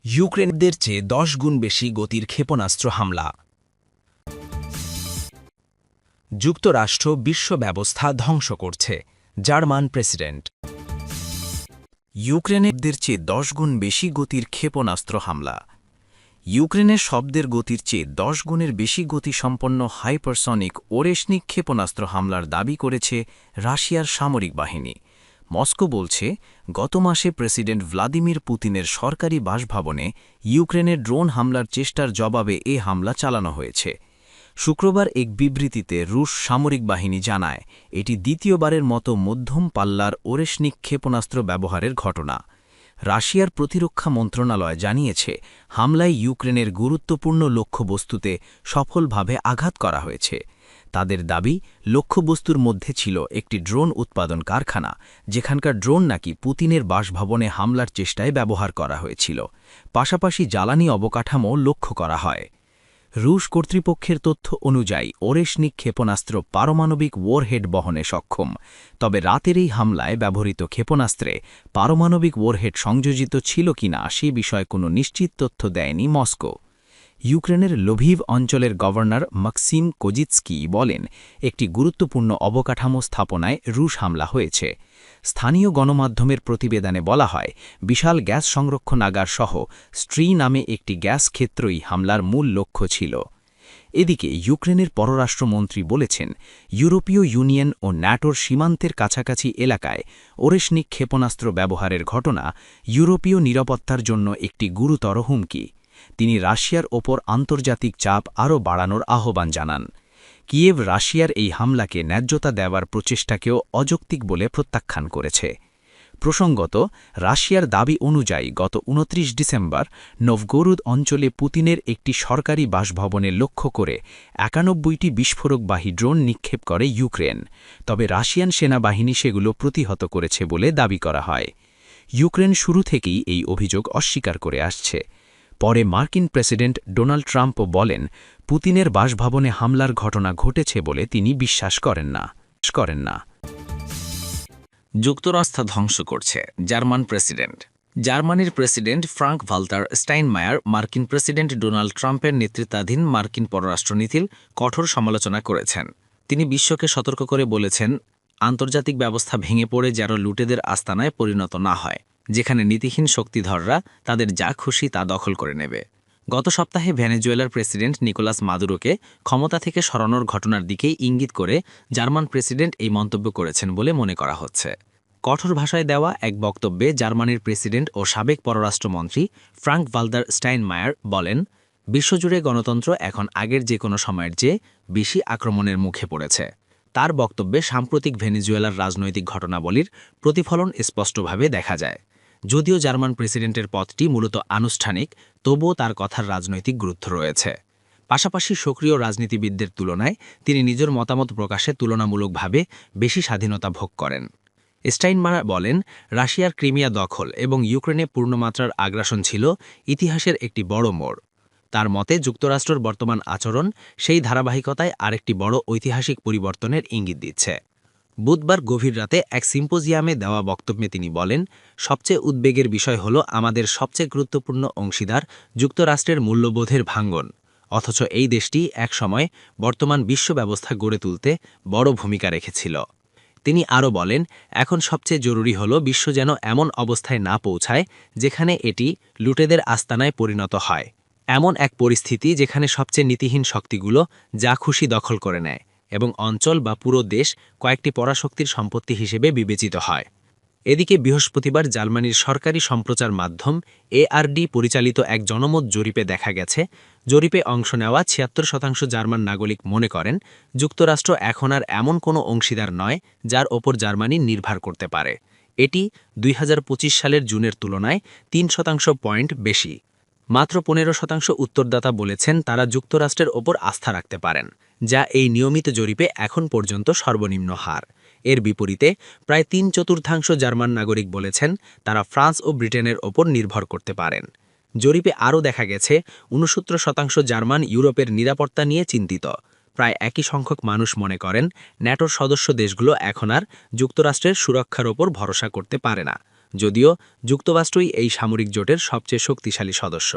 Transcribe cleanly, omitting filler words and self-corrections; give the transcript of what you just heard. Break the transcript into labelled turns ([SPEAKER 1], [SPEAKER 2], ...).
[SPEAKER 1] ইউক্রেনদের চেয়ে 10 গুণ বেশি গতির ক্ষেপণাস্ত্র হামলা। যুক্তরাষ্ট্র বিশ্ব ব্যবস্থা ধ্বংস করছে, জার্মান প্রেসিডেন্ট। ইউক্রেনের চেয়ে 10 গুণ বেশি গতির ক্ষেপণাস্ত্র হামলা। ইউক্রেনের শব্দের গতির চেয়ে 10 গুণের বেশি গতিসম্পন্ন হাইপারসনিক ওরেশনিক ক্ষেপণাস্ত্র হামলার দাবি করেছে রাশিয়ার সামরিক বাহিনী। মস্কো বলছে, গত মাসে প্রেসিডেন্ট ভ্লাদিমির পুতিনের সরকারি বাসভবনে ইউক্রেনের ড্রোন হামলার চেষ্টার জবাবে এ হামলা চালানো হয়েছে। শুক্রবার এক বিবৃতিতে রুশ সামরিক বাহিনী জানায়, এটি দ্বিতীয়বারের মতো মধ্যম পাল্লার ওরেশনিক ক্ষেপণাস্ত্র ব্যবহারের ঘটনা। রাশিয়ার প্রতিরক্ষা মন্ত্রণালয় জানিয়েছে, হামলায় ইউক্রেনের গুরুত্বপূর্ণ লক্ষ্যবস্তুতে সফলভাবে আঘাত করা হয়েছে। তাদের দাবি, লক্ষ্যবস্তুর মধ্যে ছিল একটি ড্রোন উৎপাদন কারখানা, যেখানকার ড্রোন নাকি পুতিনের বাসভবনে হামলার চেষ্টায় ব্যবহার করা হয়েছিল। পাশাপাশি জ্বালানি অবকাঠামো লক্ষ্য করা হয়। রুশ কর্তৃপক্ষের তথ্য অনুযায়ী ওরেশনিক ক্ষেপণাস্ত্র পারমাণবিক ওয়ারহেড বহনে সক্ষম, তবে রাতের এই হামলায় ব্যবহৃত ক্ষেপণাস্ত্রে পারমাণবিক ওয়ারহেড সংযোজিত ছিল কিনা সে বিষয়ে কোনো নিশ্চিত তথ্য দেয়নি মস্কো। ইউক্রেনের লোভিভ অঞ্চলের গভর্নর মাক্সিম কোজিৎস্কি বলেন, একটি গুরুত্বপূর্ণ অবকাঠামো স্থাপনায় রুশ হামলা হয়েছে। স্থানীয় গণমাধ্যমের প্রতিবেদনে বলা হয়, বিশাল গ্যাস সংরক্ষণাগার সহ স্ট্রি নামে একটি গ্যাস ক্ষেত্রই হামলার মূল লক্ষ্য ছিল। এদিকে ইউক্রেনের পররাষ্ট্রমন্ত্রী বলেছেন, ইউরোপীয় ইউনিয়ন ও ন্যাটোর সীমান্তের কাছাকাছি এলাকায় ওরেশনিক ক্ষেপণাস্ত্র ব্যবহারের ঘটনা ইউরোপীয় নিরাপত্তার জন্য একটি গুরুতর হুমকি। তিনি রাশিয়ার ওপর আন্তর্জাতিক চাপ আরও বাড়ানোর আহ্বান জানান। কিয়েভ রাশিয়ার এই হামলাকে ন্যায্যতা দেওয়ার প্রচেষ্টাকেও অযৌক্তিক বলে প্রত্যাখ্যান করেছে। প্রসঙ্গত, রাশিয়ার দাবি অনুযায়ী গত 29 ডিসেম্বর নভগোরোদ অঞ্চলে পুতিনের একটি সরকারি বাসভবনে লক্ষ্য করে 91টি বিস্ফোরকবাহী ড্রোন নিক্ষেপ করে ইউক্রেন, তবে রাশিয়ান সেনাবাহিনী সেগুলো প্রতিহত করেছে বলে দাবি করা হয়। ইউক্রেন শুরু থেকেই এই অভিযোগ অস্বীকার করে আসছে। পরে মার্কিন প্রেসিডেন্ট ডোনাল্ড ট্রাম্পও বলেন, পুতিনের বাসভবনে হামলার ঘটনা ঘটেছে বলে তিনি বিশ্বাস করেন না। যুক্তরাষ্ট্র ধ্বংস করছে, জার্মান প্রেসিডেন্ট। জার্মানির প্রেসিডেন্ট ফ্রাঙ্ক ভাল্টার স্টাইনমায়ার মার্কিন প্রেসিডেন্ট ডোনাল্ড ট্রাম্পের নেতৃত্বাধীন মার্কিন পররাষ্ট্রনীতির কঠোর সমালোচনা করেছেন। তিনি বিশ্বকে সতর্ক করে বলেছেন, আন্তর্জাতিক ব্যবস্থা ভেঙে পড়ে যেন লুটেদের আস্তানায় পরিণত না হয়, যেখানে নীতিহীন শক্তিধররা তাদের যা খুশি তা দখল করে নেবে। গত সপ্তাহে ভেনেজুয়েলার প্রেসিডেন্ট নিকোলাস মাদুরোকে ক্ষমতা থেকে সরানোর ঘটনার দিকেই ইঙ্গিত করে জার্মান প্রেসিডেন্ট এই মন্তব্য করেছেন বলে মনে করা হচ্ছে। কঠোর ভাষায় দেওয়া এক বক্তব্যে জার্মানির প্রেসিডেন্ট ও সাবেক পররাষ্ট্রমন্ত্রী ফ্রাঙ্ক ভাল্টার স্টাইনমায়ার বলেন, বিশ্বজুড়ে গণতন্ত্র এখন আগের যে কোনো সময়ের চেয়ে বেশি আক্রমণের মুখে পড়েছে। তার বক্তব্যে সাম্প্রতিক ভেনেজুয়েলার রাজনৈতিক ঘটনাবলীর প্রতিফলন স্পষ্টভাবে দেখা যায়। যদিও জার্মান প্রেসিডেন্টের পদটি মূলত আনুষ্ঠানিক, তবুও তার কথার রাজনৈতিক গুরুত্ব রয়েছে। পাশাপাশি সক্রিয় রাজনীতিবিদদের তুলনায় তিনি নিজের মতামত প্রকাশে তুলনামূলকভাবে বেশি স্বাধীনতা ভোগ করেন। স্টাইনমায়ার বলেন, রাশিয়ার ক্রিমিয়া দখল এবং ইউক্রেনে পূর্ণমাত্রার আগ্রাসন ছিল ইতিহাসের একটি বড় মোড়। তার মতে যুক্তরাষ্ট্রের বর্তমান আচরণ সেই ধারাবাহিকতায় আরেকটি বড় ঐতিহাসিক পরিবর্তনের ইঙ্গিত দিচ্ছে। বুধবার গভীর রাতে এক সিম্পোজিয়ামে দেওয়া বক্তব্যে তিনি বলেন, সবচেয়ে উদ্বেগের বিষয় হল আমাদের সবচেয়ে গুরুত্বপূর্ণ অংশীদার যুক্তরাষ্ট্রের মূল্যবোধের ভাঙ্গন, অথচ এই দেশটি একসময় বর্তমান বিশ্ব ব্যবস্থা গড়ে তুলতে বড় ভূমিকা রেখেছিল। তিনি আরও বলেন, এখন সবচেয়ে জরুরি হল বিশ্ব যেন এমন অবস্থায় না পৌঁছায় যেখানে এটি লুটেদের আস্তানায় পরিণত হয়, এমন এক পরিস্থিতি যেখানে সবচেয়ে নীতিহীন শক্তিগুলো যা খুশি দখল করে নেয় এবং অঞ্চল বা পুরো দেশ কয়েকটি পরাশক্তির সম্পত্তি হিসেবে বিবেচিত হয়। এদিকে বৃহস্পতিবার জার্মানির সরকারি সম্প্রচার মাধ্যম এআরডি পরিচালিত এক জনমত জরিপে দেখা গেছে, জরিপে অংশ নেওয়া ৭৬% জার্মান নাগরিক মনে করেন যুক্তরাষ্ট্র এখন আর এমন কোনো অংশীদার নয় যার ওপর জার্মানি নির্ভর করতে পারে। এটি ২০২৫ সালের জুনের তুলনায় ৩% পয়েন্ট বেশি। মাত্র ১৫% উত্তরদাতা বলেছেন তারা যুক্তরাষ্ট্রের ওপর আস্থা রাখতে পারেন, যা এই নিয়মিত জরিপে এখন পর্যন্ত সর্বনিম্ন হার। এর বিপরীতে প্রায় ৩/৪ জার্মান নাগরিক বলেছেন তারা ফ্রান্স ও ব্রিটেনের ওপর নির্ভর করতে পারেন। জরিপে আরও দেখা গেছে ৬৯% জার্মান ইউরোপের নিরাপত্তা নিয়ে চিন্তিত। প্রায় একই সংখ্যক মানুষ মনে করেন ন্যাটোর সদস্য দেশগুলো এখন আর যুক্তরাষ্ট্রের সুরক্ষার ওপর ভরসা করতে পারে না। যদিও যুক্তরাষ্ট্রই এই সামরিক জোটের সবচেয়ে শক্তিশালী সদস্য।